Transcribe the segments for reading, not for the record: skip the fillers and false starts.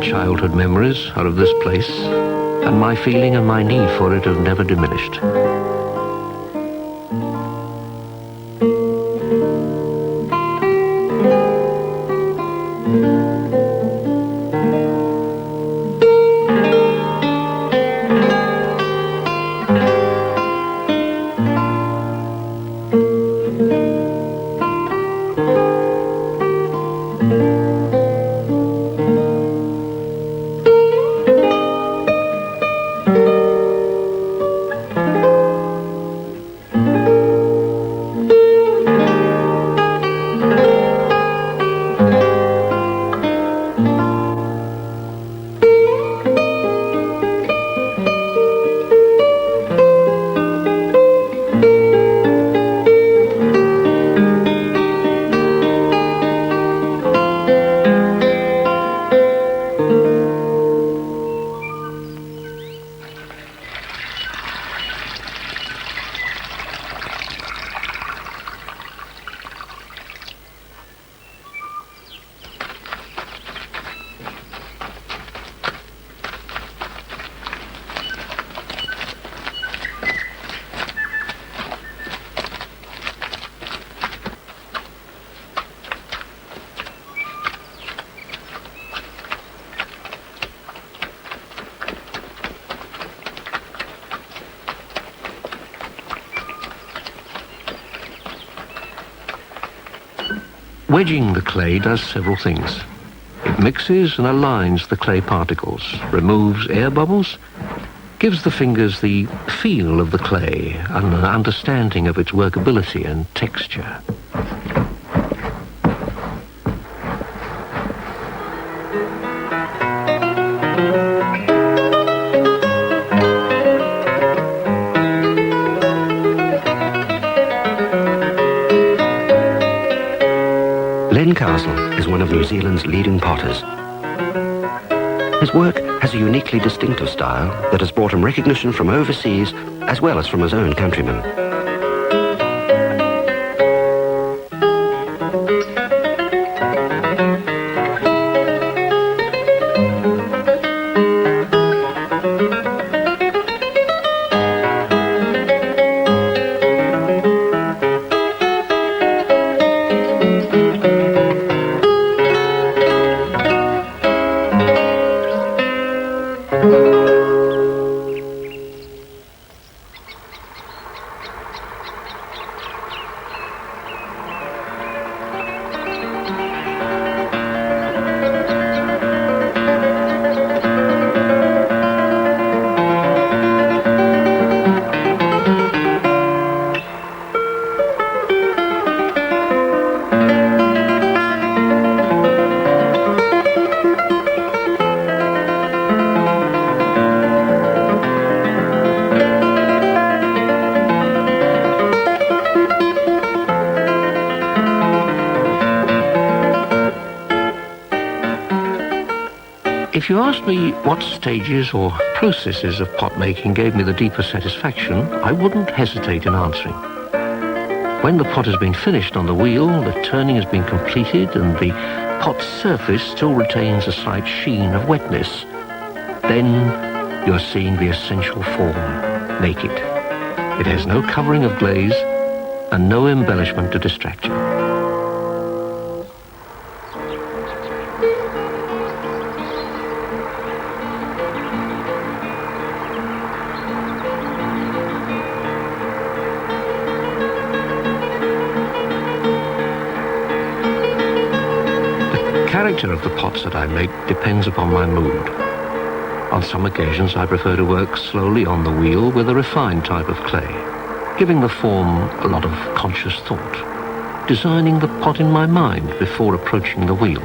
childhood memories are of this place, and my feeling and my need for it have never diminished. Wedging the clay does several things. It mixes and aligns the clay particles, removes air bubbles, gives the fingers the feel of the clay and an understanding of its workability and texture. Len Castle is one of New Zealand's leading potters. His work has a uniquely distinctive style that has brought him recognition from overseas as well as from his own countrymen. If you asked me what stages or processes of pot making gave me the deepest satisfaction, I wouldn't hesitate in answering. When the pot has been finished on the wheel, the turning has been completed, and the pot's surface still retains a slight sheen of wetness, then you're seeing the essential form, naked. It has no covering of glaze and no embellishment to distract you. The character of the pots that I make depends upon my mood. On some occasions I prefer to work slowly on the wheel with a refined type of clay, giving the form a lot of conscious thought, designing the pot in my mind before approaching the wheel.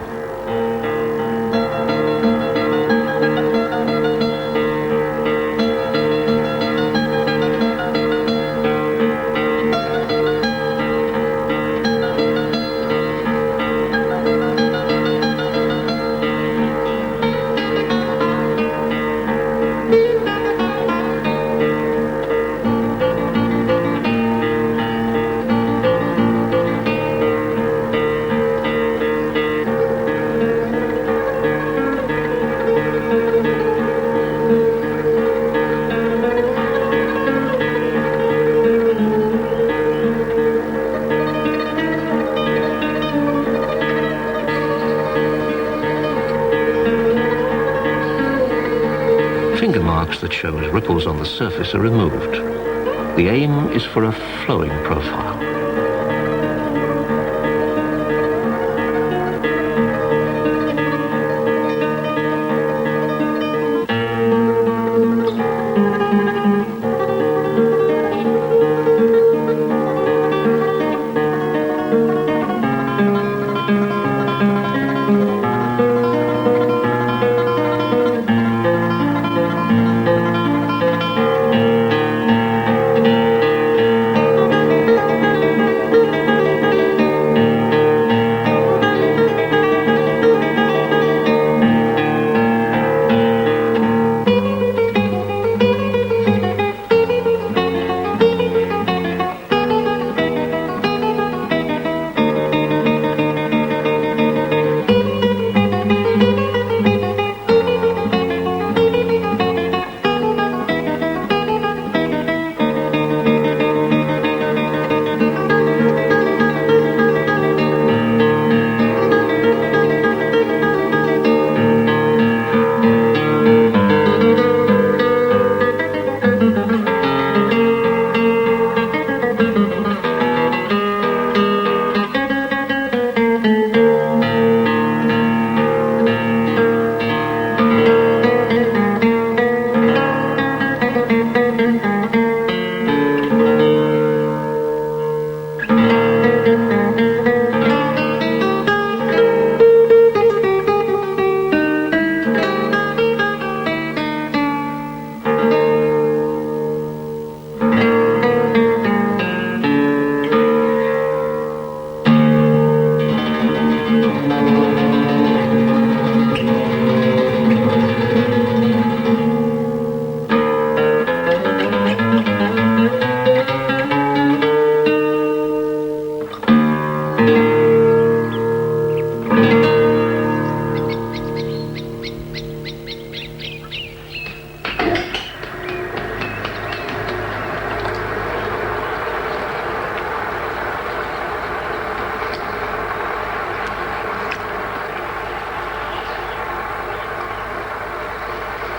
that show as ripples on the surface are removed. The aim is for a flowing profile.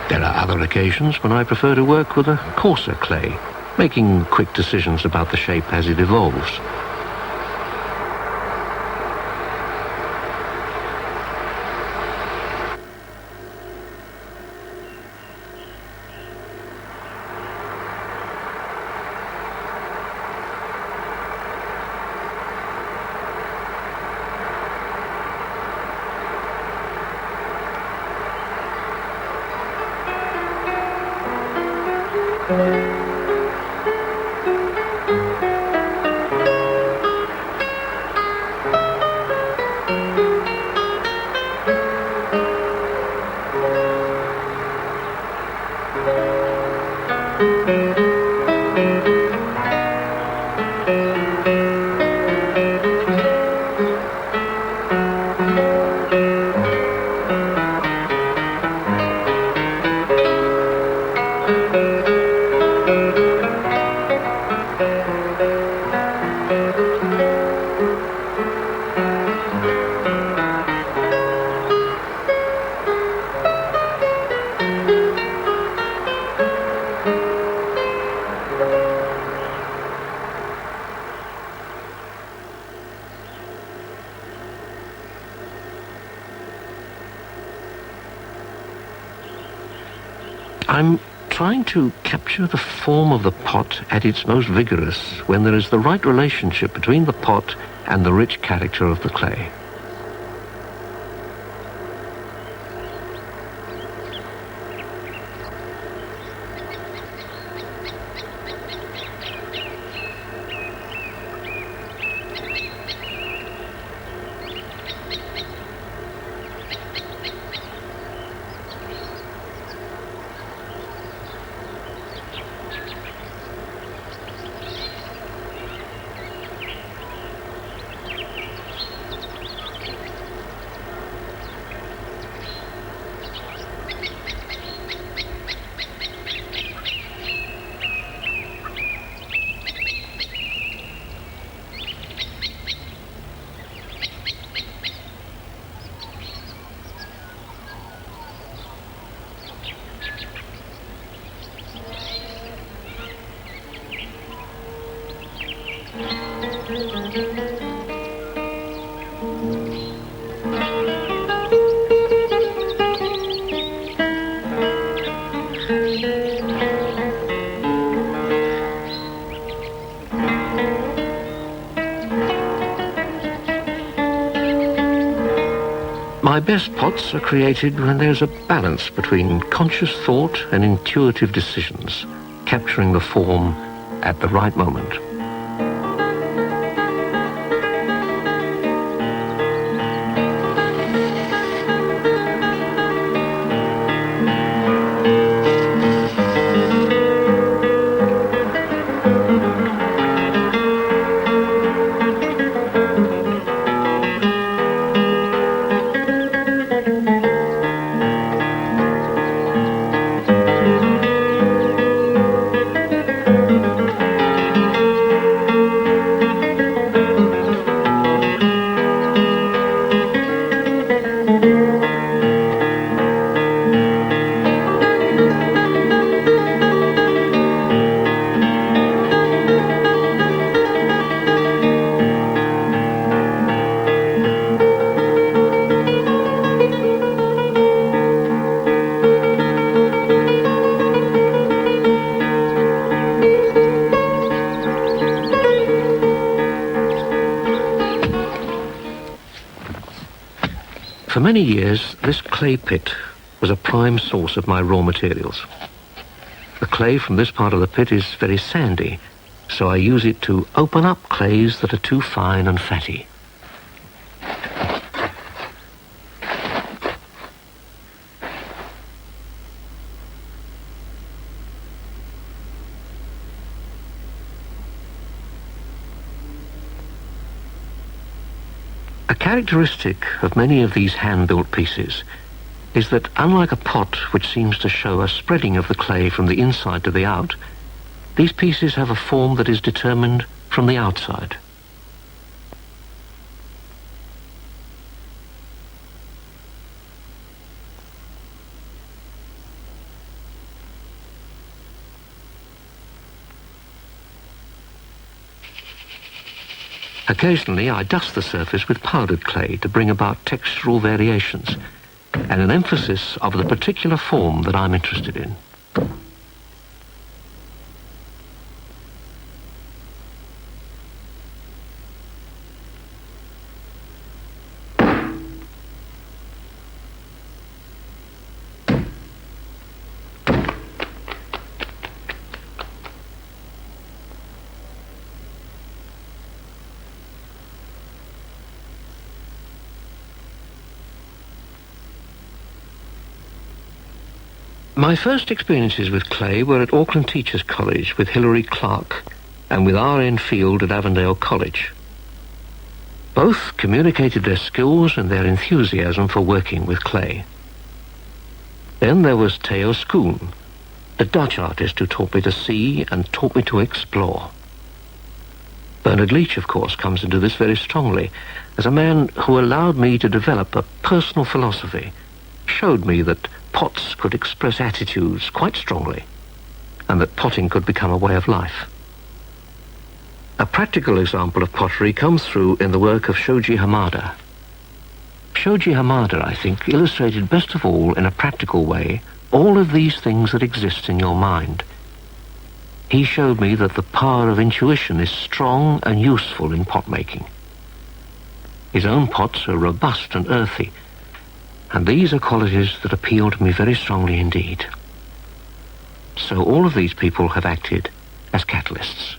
There are other occasions when I prefer to work with a coarser clay, making quick decisions about the shape as it evolves. I'm trying to capture the form of the pot at its most vigorous when there is the right relationship between the pot and the rich character of the clay. My best pots are created when there's a balance between conscious thought and intuitive decisions, capturing the form at the right moment. For many years, this clay pit was a prime source of my raw materials. The clay from this part of the pit is very sandy, so I use it to open up clays that are too fine and fatty. A characteristic of many of these hand-built pieces is that, unlike a pot which seems to show a spreading of the clay from the inside to the out, these pieces have a form that is determined from the outside. Occasionally I dust the surface with powdered clay to bring about textural variations and an emphasis of the particular form that I'm interested in. My first experiences with clay were at Auckland Teachers College with Hilary Clark and with R.N. Field at Avondale College. Both communicated their skills and their enthusiasm for working with clay. Then there was Theo Schoon, a Dutch artist who taught me to see and taught me to explore. Bernard Leach, of course, comes into this very strongly as a man who allowed me to develop a personal philosophy, showed me that pots could express attitudes quite strongly, and that potting could become a way of life. A practical example of pottery comes through in the work of Shoji Hamada. Shoji Hamada, I think, illustrated best of all in a practical way all of these things that exist in your mind. He showed me that the power of intuition is strong and useful in pot making. His own pots are robust and earthy, and these are qualities that appeal to me very strongly indeed. So all of these people have acted as catalysts.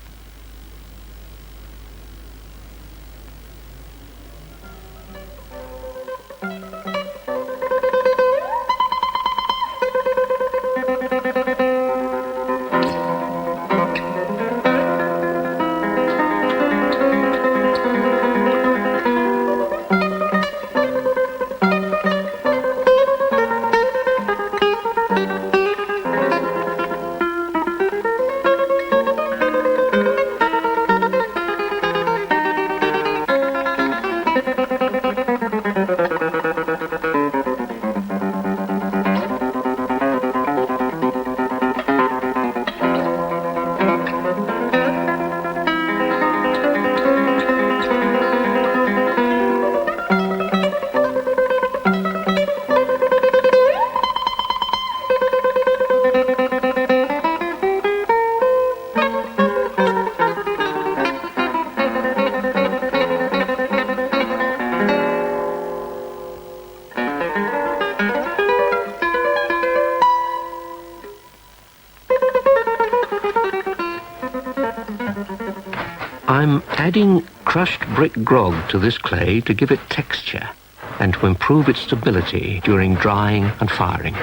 I'm adding crushed brick grog to this clay to give it texture and to improve its stability during drying and firing.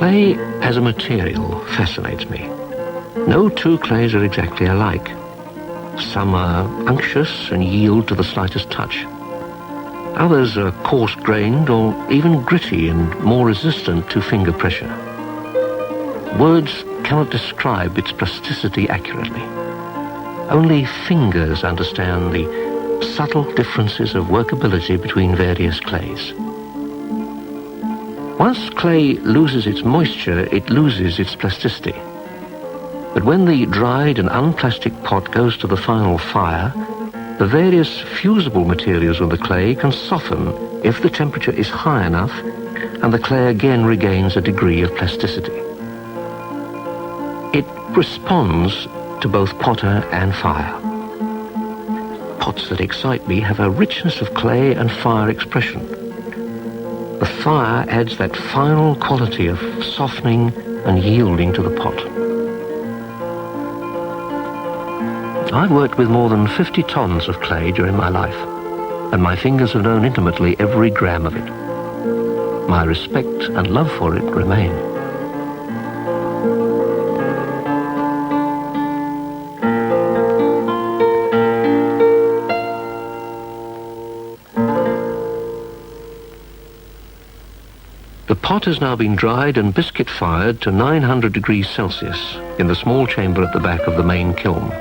Clay as a material fascinates me. No two clays are exactly alike. Some are unctuous and yield to the slightest touch. Others are coarse-grained or even gritty and more resistant to finger pressure. Words cannot describe its plasticity accurately. Only fingers understand the subtle differences of workability between various clays. Once clay loses its moisture, it loses its plasticity. But when the dried and unplastic pot goes to the final fire, the various fusible materials of the clay can soften if the temperature is high enough, and the clay again regains a degree of plasticity. It responds to both potter and fire. Pots that excite me have a richness of clay and fire expression. The fire adds that final quality of softening and yielding to the pot. I've worked with more than 50 tons of clay during my life, and my fingers have known intimately every gram of it. My respect and love for it remain. The pot has now been dried and biscuit fired to 900 degrees Celsius in the small chamber at the back of the main kiln.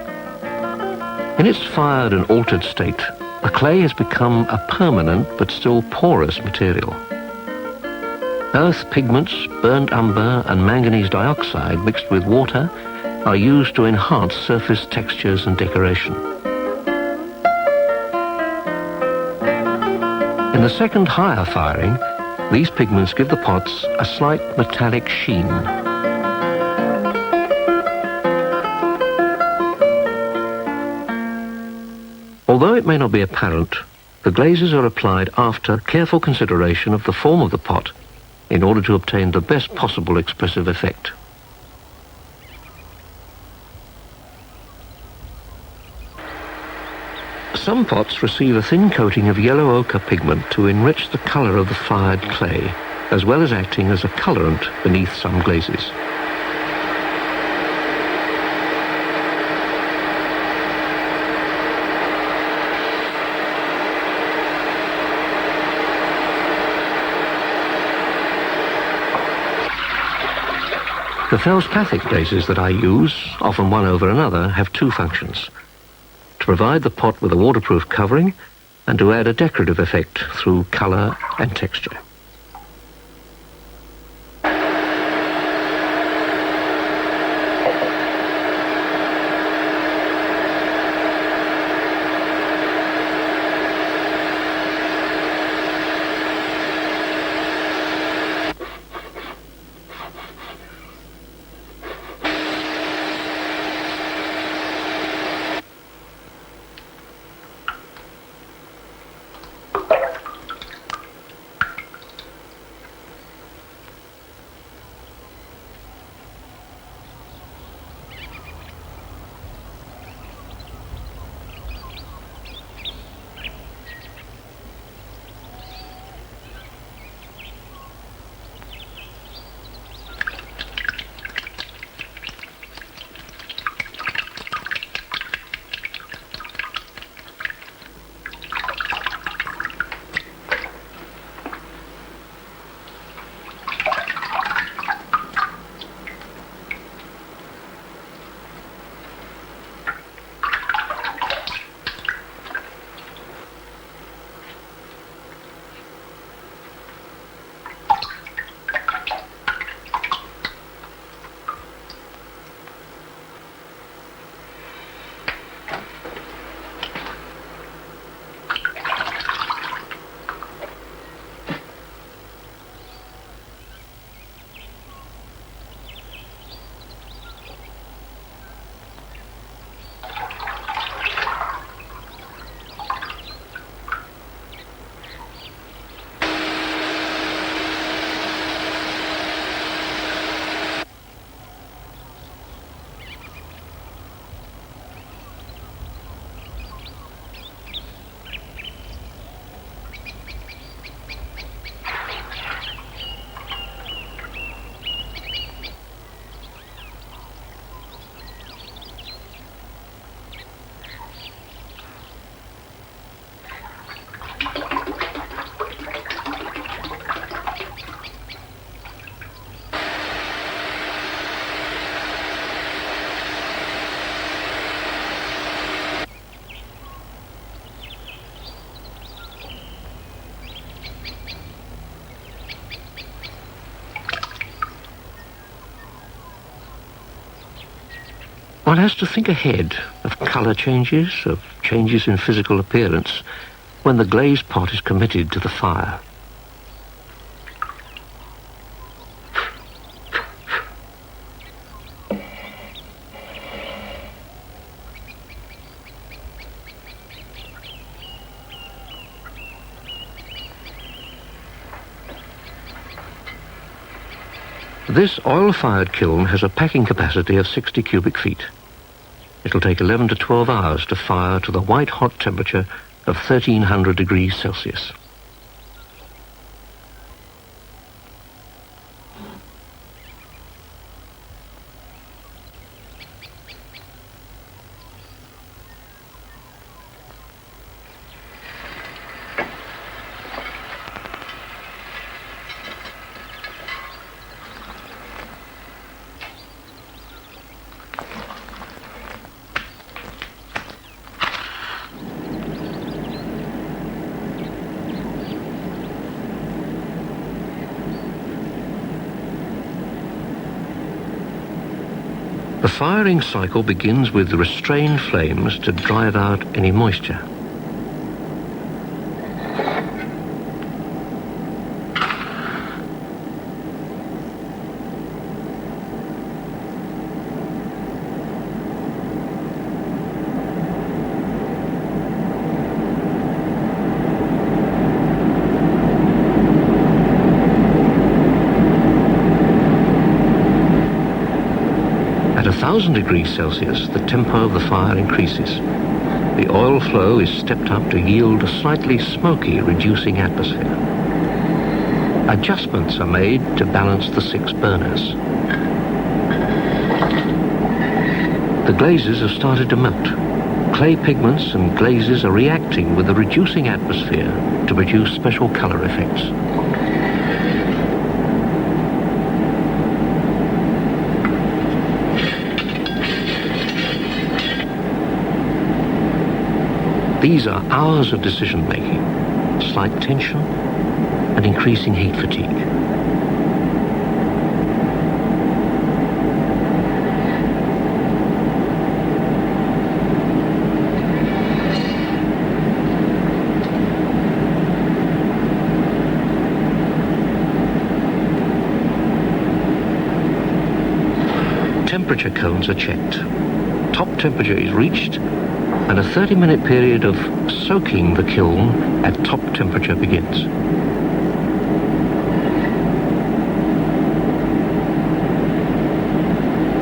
In its fired and altered state, the clay has become a permanent but still porous material. Earth pigments, burnt umber and manganese dioxide mixed with water are used to enhance surface textures and decoration. In the second higher firing, these pigments give the pots a slight metallic sheen. Although it may not be apparent, the glazes are applied after careful consideration of the form of the pot in order to obtain the best possible expressive effect. Some pots receive a thin coating of yellow ochre pigment to enrich the colour of the fired clay, as well as acting as a colourant beneath some glazes. The feldspathic glazes that I use, often one over another, have two functions: to provide the pot with a waterproof covering and to add a decorative effect through colour and texture. One has to think ahead of colour changes, of changes in physical appearance, when the glazed pot is committed to the fire. This oil-fired kiln has a packing capacity of 60 cubic feet. It'll take 11 to 12 hours to fire to the white-hot temperature of 1300 degrees Celsius. The firing cycle begins with restrained flames to drive out any moisture. At 1,000 degrees Celsius, the tempo of the fire increases. The oil flow is stepped up to yield a slightly smoky, reducing atmosphere. Adjustments are made to balance the 6 burners. The glazes have started to melt. Clay pigments and glazes are reacting with the reducing atmosphere to produce special color effects. These are hours of decision-making, slight tension, and increasing heat fatigue. Temperature cones are checked. Top temperature is reached, and a 30-minute period of soaking the kiln at top temperature begins.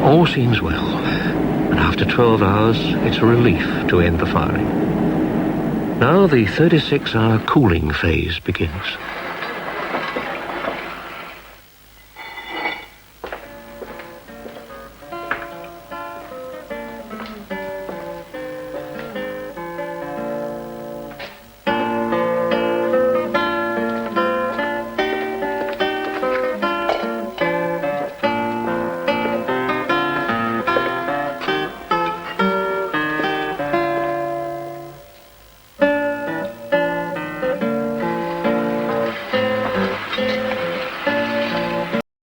All seems well, and after 12 hours, it's a relief to end the firing. Now the 36-hour cooling phase begins.